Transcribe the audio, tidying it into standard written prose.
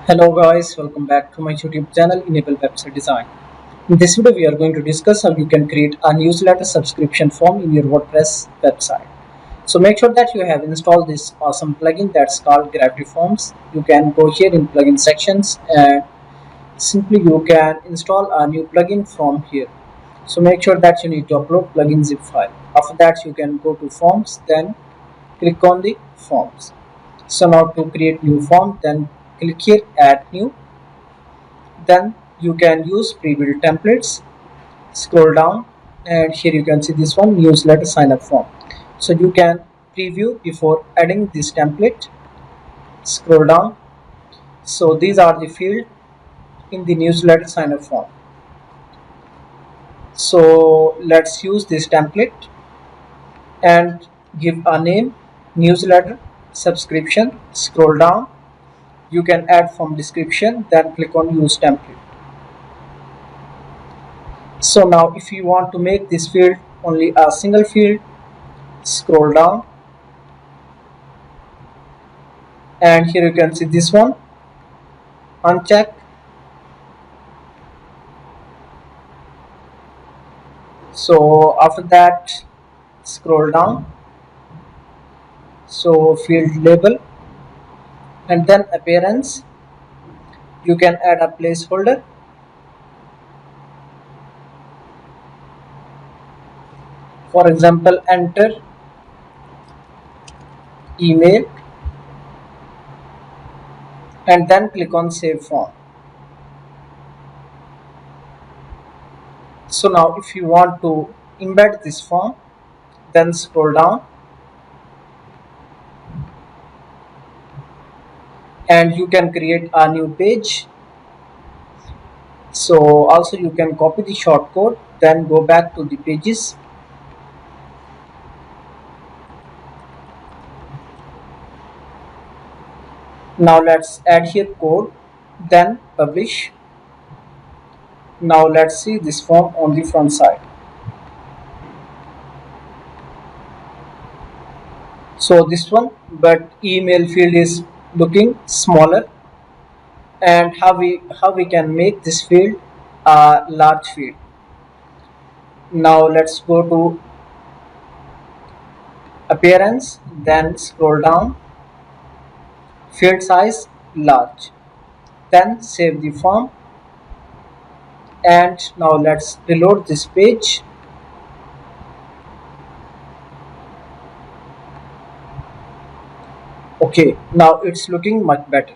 Hello guys, welcome back to my YouTube channel Enable Website Design. In this video we are going to discuss how you can create a newsletter subscription form in your WordPress website. So make sure that you have installed this awesome plugin that's called WPForms. You can go here in plugin sections and simply you can install a new plugin from here. So make sure that you need to upload plugin zip file. After that you can go to forms, then click on the forms. So now to create new form, then click here add new. Then you can use pre-built templates. Scroll down and here you can see this one, newsletter sign up form. So you can preview before adding this template. Scroll down. So these are the field in the newsletter sign up form. So let's use this template and give a name, newsletter subscription. Scroll down. You can add form description, then click on use template. So now if you want to make this field only a single field, scroll down and here you can see this one, uncheck. So after that scroll down, so field label and then appearance, you can add a placeholder. For example, enter email and then click on save form. So now if you want to embed this form, then scroll down and you can create a new page. So also you can copy the shortcode, then go back to the pages. Now let's add here code, then publish. Now let's see this form on the front side. So this one, but email field is looking smaller. And how we can make this field a large field. Now let's go to appearance, then scroll down, field size large, then save the form. And now let's reload this page. Okay, now it's looking much better.